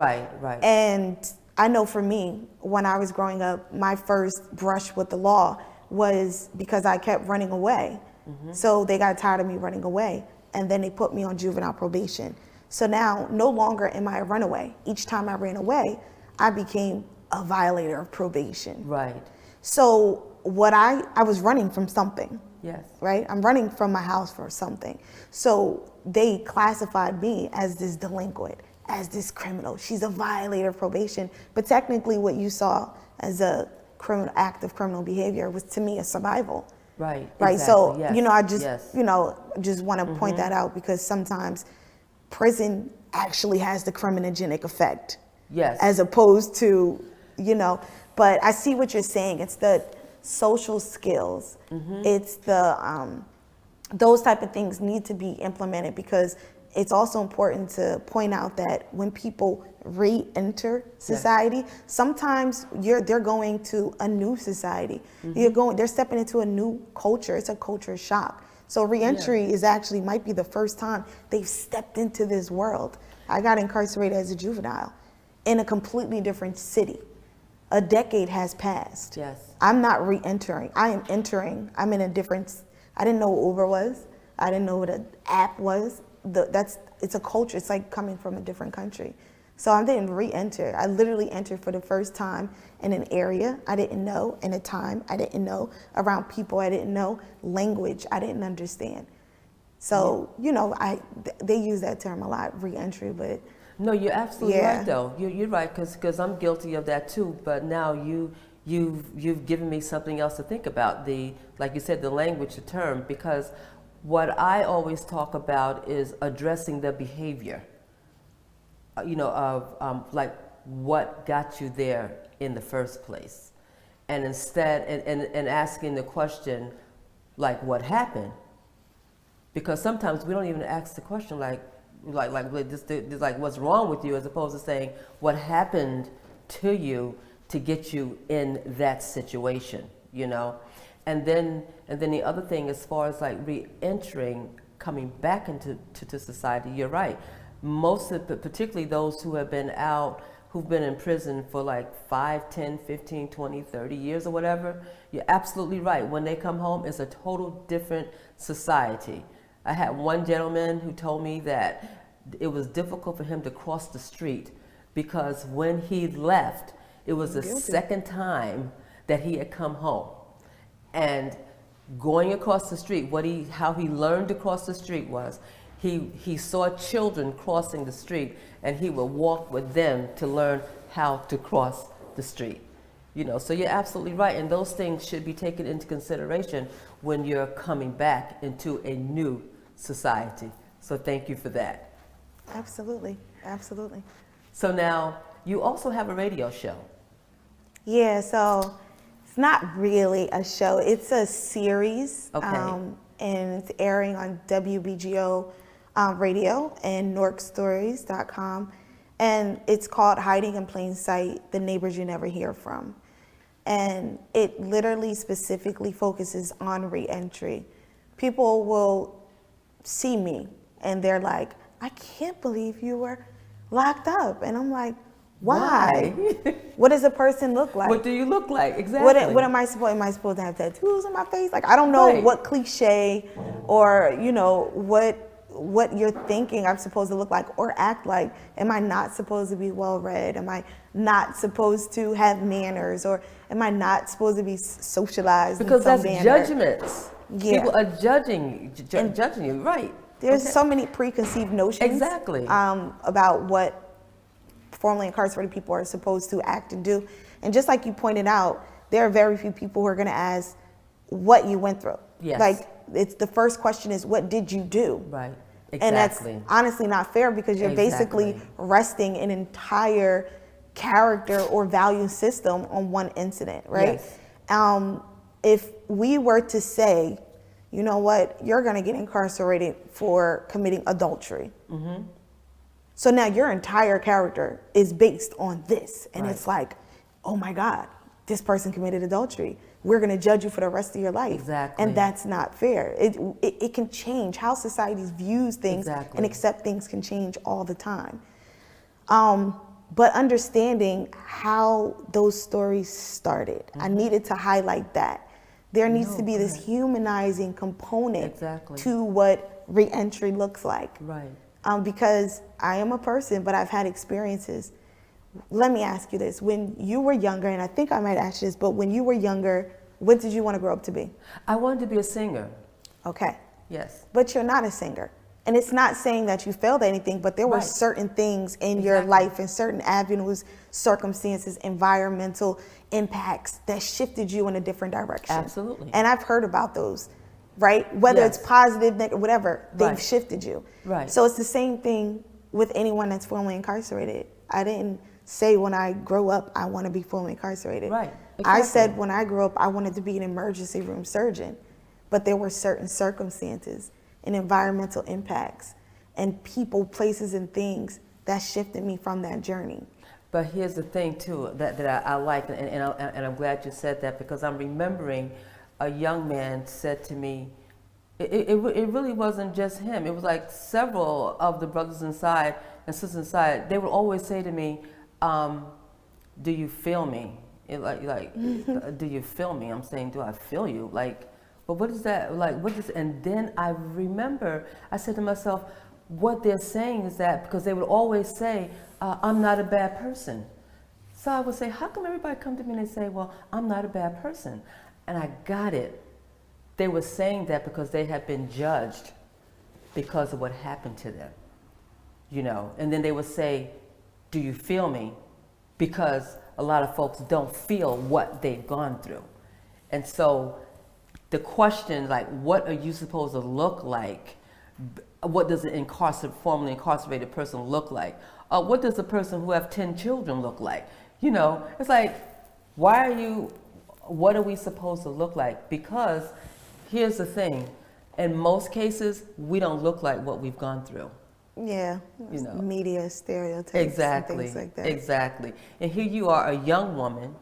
Right, right. And I know for me, when I was growing up, my first brush with the law was because I kept running away. So they got tired of me running away, and then they put me on juvenile probation. So now, no longer am I a runaway. Each time I ran away, I became a violator of probation. Right. So what I was running from something. Yes. Right? I'm running from my house for something. So they classified me as this delinquent, as this criminal. She's a violator of probation. But technically what you saw as a criminal act of criminal behavior was, to me, a survival. Right. Right. Exactly. So, yes. I just, yes. Just want to point that out, because sometimes prison actually has the criminogenic effect. Yes. As opposed to, but I see what you're saying. It's the social skills. It's the, those type of things need to be implemented, because it's also important to point out that when people re-enter society, sometimes they're going to a new society. They're stepping into a new culture. It's a culture shock. So re-entry is actually might be the first time they've stepped into this world. I got incarcerated as a juvenile in a completely different city. A decade has passed. Yes. I'm not re-entering. I am entering. I'm in a different. I didn't know what Uber was. I didn't know what an app was. It's a culture. It's like coming from a different country. So I didn't re-enter. I literally entered for the first time in an area I didn't know, in a time I didn't know, around people I didn't know, language I didn't understand. So they use that term a lot, re-entry, but. No, you're absolutely right, though. You're right, because I'm guilty of that too. But now you've given me something else to think about. Like you said, the language, the term, because what I always talk about is addressing the behavior. Of like what got you there in the first place, and instead and asking the question, like, what happened? Because sometimes we don't even ask the question like what's wrong with you, as opposed to saying what happened to you to get you in that situation, and then the other thing, as far as like re-entering, coming back into society, you're right. Most of particularly those who have been out, who've been in prison for like 5, 10, 15, 20, 30 years or whatever, you're absolutely right. When they come home, it's a total different society. I had one gentleman who told me that it was difficult for him to cross the street because when he left, it was the second time that he had come home. And going across the street, how he learned to cross the street was he saw children crossing the street, and he would walk with them to learn how to cross the street. So you're absolutely right, and those things should be taken into consideration when you're coming back into a new society. So thank you for that. Absolutely, absolutely. So now you also have a radio show. Yeah, so it's not really a show. It's a series, okay. And it's airing on WBGO radio and NorkStories.com, and it's called Hiding in Plain Sight: The Neighbors You Never Hear From. And it literally specifically focuses on re-entry. People will see me and they're like, I can't believe you were locked up. And I'm like, why? What does a person look like? What do you look like? Exactly. What am I supposed to have tattoos on my face? Like, I don't know what cliche or, what you're thinking I'm supposed to look like or act like. Am I not supposed to be well read? Am I not supposed to have manners? Or am I not supposed to be socialized? Because in some that's manner? judgments. Yeah. People are judging you, right? There's so many preconceived notions exactly. About what formerly incarcerated people are supposed to act and do. And just like you pointed out, there are very few people who are going to ask what you went through. Yes. Like, it's the first question is, what did you do? Right. Exactly. And that's honestly not fair, because you're basically resting an entire character or value system on one incident, right? Yes. If we were to say, you know what, you're going to get incarcerated for committing adultery. Mm-hmm. So now your entire character is based on this. And it's like, oh my God, this person committed adultery. We're going to judge you for the rest of your life. Exactly. And that's not fair. It can change. How society views things and accept things can change all the time. But understanding how those stories started, I needed to highlight that. There needs to be this humanizing component Exactly. to what reentry looks like. Right. Because I am a person, but I've had experiences. Let me ask you this. When you were younger, and I think I might ask you this, but when you were younger, what did you want to grow up to be? I wanted to be a singer. Okay. Yes. But you're not a singer. And it's not saying that you failed at anything, but there were certain things in your life and certain avenues, circumstances, environmental impacts that shifted you in a different direction. Absolutely. And I've heard about those, right? Whether it's positive, negative, whatever, they've shifted you. Right. So it's the same thing with anyone that's formerly incarcerated. I didn't say when I grow up, I want to be fully incarcerated. Right. Exactly. I said when I grew up, I wanted to be an emergency room surgeon. But there were certain circumstances and environmental impacts and people, places, and things that shifted me from that journey. But here's the thing too that I like, and I'm glad you said that, because I'm remembering a young man said to me, it really wasn't just him. It was like several of the brothers inside and sisters inside. They would always say to me, "Do you feel me?" Do you feel me? I'm saying, "Do I feel you?" But what is that? And then I remember, I said to myself, what they're saying is that, because they would always say, I'm not a bad person. So I would say, how come everybody come to me and they say, well, I'm not a bad person? And I got it. They were saying that because they had been judged because of what happened to them, and then they would say, do you feel me? Because a lot of folks don't feel what they've gone through. And so the question, what are you supposed to look like? What does an formerly incarcerated person look like? What does a person who have 10 children look like? It's like, what are we supposed to look like? Because here's the thing, in most cases, we don't look like what we've gone through. Yeah, media stereotypes exactly, and things like that. Exactly. And here you are, a young woman,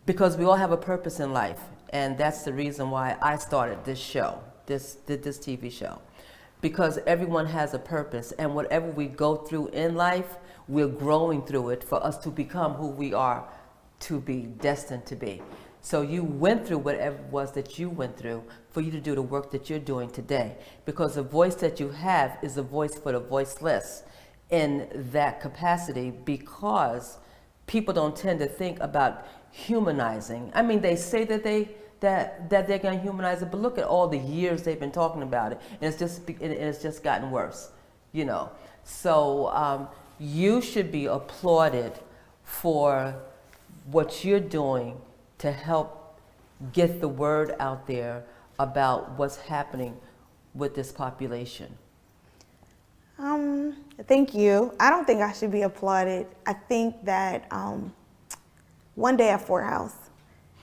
because we all have a purpose in life. And that's the reason why I started this show, this TV show, because everyone has a purpose, and whatever we go through in life, we're growing through it for us to become who we are to be, destined to be. So you went through whatever it was that you went through for you to do the work that you're doing today, because the voice that you have is a voice for the voiceless in that capacity, because people don't tend to think about humanizing. I mean, they say that they're going to humanize it, but look at all the years they've been talking about it, and it's just gotten worse, So you should be applauded for what you're doing to help get the word out there about what's happening with this population. Thank you. I don't think I should be applauded. I think that one day at F.O.R.T.E House,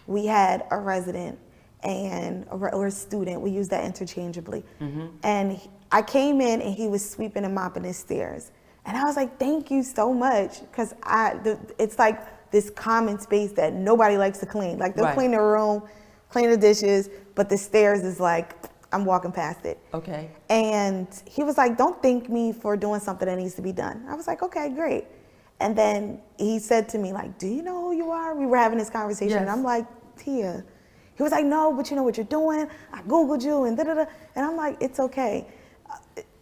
we had a resident or a student, we use that interchangeably. And I came in and he was sweeping and mopping his stairs. And I was like, thank you so much. Because it's like this common space that nobody likes to clean. Like they'll clean their room, clean the dishes, but the stairs is like, I'm walking past it. Okay. And he was like, don't thank me for doing something that needs to be done. I was like, okay, great. And then he said to me, do you know who you are? We were having this conversation, and I'm like, Tia. He was like, no, but you know what you're doing? I Googled you and da-da-da. And I'm like, it's okay.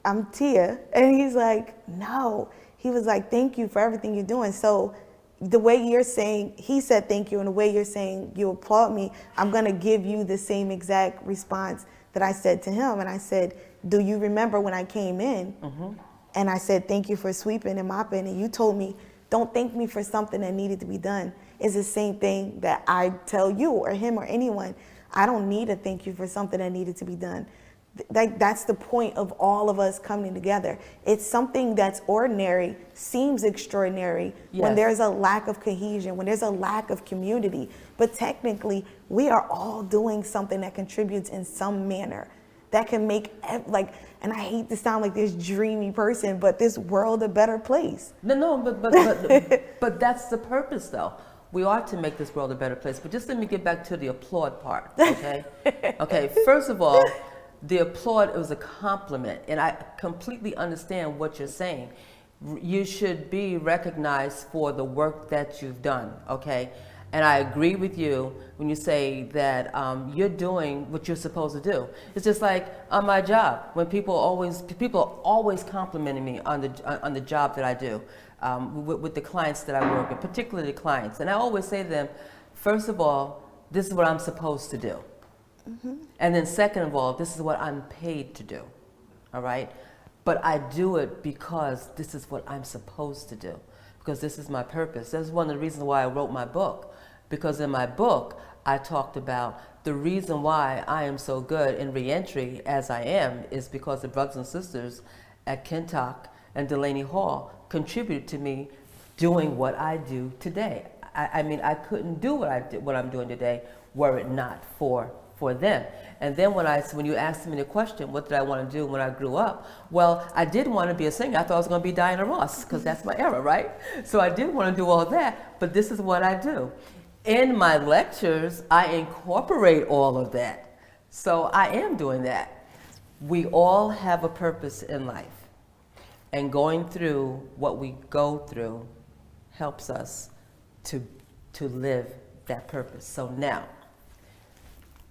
I'm Tia. And he's like, no. He was like, thank you for everything you're doing. So the way you're saying, he said thank you, and the way you're saying you applaud me, I'm going to give you the same exact response that I said to him. And I said, do you remember when I came in and I said, thank you for sweeping and mopping, and you told me, don't thank me for something that needed to be done. It's the same thing that I tell you or him or anyone. I don't need to thank you for something that needed to be done. That's the point of all of us coming together. It's something that's ordinary, seems extraordinary when there's a lack of cohesion, when there's a lack of community. But technically, we are all doing something that contributes in some manner that can make, and I hate to sound like this dreamy person, but this world a better place. No, but that's the purpose, though. We are to make this world a better place. But just let me get back to the applaud part, okay? Okay, first of all, the applaud, it was a compliment, and I completely understand what you're saying. You should be recognized for the work that you've done, okay? And I agree with you when you say that you're doing what you're supposed to do. It's just like on my job, when people are always complimenting me on the job that I do, with the clients that I work with, particularly the clients. And I always say to them, first of all, this is what I'm supposed to do. And then second of all, this is what I'm paid to do, all right? But I do it because this is what I'm supposed to do, because this is my purpose. That's one of the reasons why I wrote my book, because in my book, I talked about the reason why I am so good in reentry as I am is because the brothers and sisters at Kentuck and Delaney Hall contributed to me doing what I do today. I mean, I couldn't do what I'm doing today were it not for them. And then when you asked me the question, what did I want to do when I grew up? Well, I did want to be a singer. I thought I was going to be Diana Ross, because that's my era, right? So I did want to do all that, but this is what I do. In my lectures, I incorporate all of that. So I am doing that. We all have a purpose in life. And going through what we go through helps us to live that purpose. So now,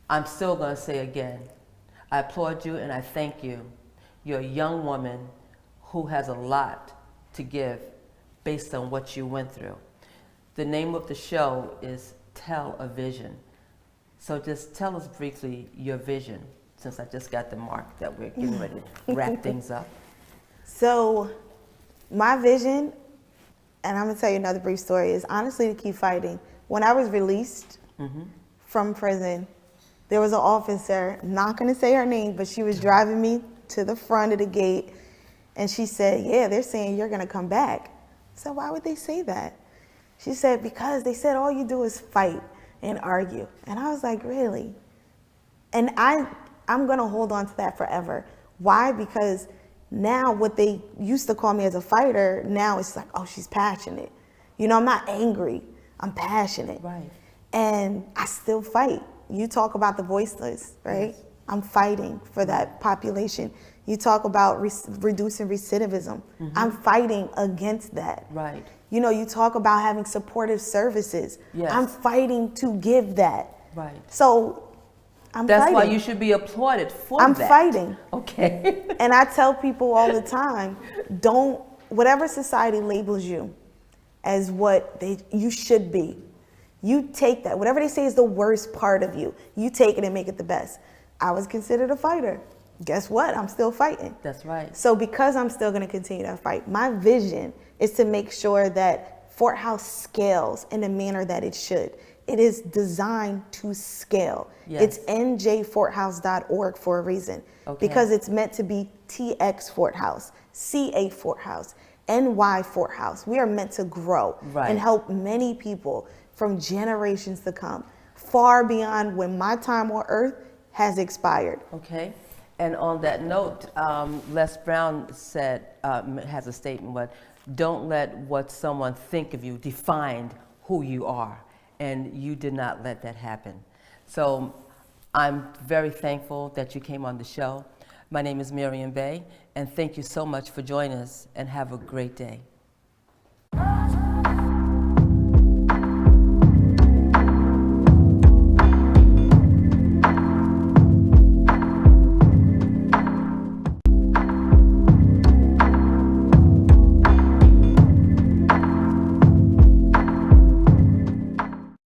I'm still going to say again, I applaud you and I thank you. You're a young woman who has a lot to give based on what you went through. The name of the show is Tell a Vision. So just tell us briefly your vision, since I just got the mark that we're getting ready to wrap things up. So my vision, and I'm going to tell you another brief story, is honestly to keep fighting. When I was released from prison, there was an officer, not going to say her name, but she was driving me to the front of the gate, and she said, yeah, they're saying you're going to come back. I said, why would they say that? She said, because they said all you do is fight and argue. And I was like, really? And I'm going to hold on to that forever. Why? Because now what they used to call me as a fighter, now it's like, oh, she's passionate. You know, I'm not angry. I'm passionate. Right. And I still fight. You talk about the voiceless, right? Yes. I'm fighting for that population. You talk about reducing recidivism. I'm fighting against that. Right. You know, you talk about having supportive services. Yes. I'm fighting to give that. Right. So I'm That's fighting. why you should be applauded for I'm that. fighting. Okay. And I tell people all the time, whatever society labels you as what you should be, you take that. Whatever they say is the worst part of you, you take it and make it the best. I was considered a fighter. Guess what? I'm still fighting. That's right. So because I'm still going to continue to fight, my vision is to make sure that Fort House scales in the manner that it should. It is designed to scale. Yes. It's njforthouse.org for a reason. Okay. Because it's meant to be TX Fort House, CA Fort House, NY Fort House. We are meant to grow and help many people from generations to come, far beyond when my time on earth has expired. Okay. And on that note, Les Brown said, has a statement, but don't let what someone think of you define who you are. And you did not let that happen. So I'm very thankful that you came on the show. My name is Maryam Bey, and thank you so much for joining us, and have a great day.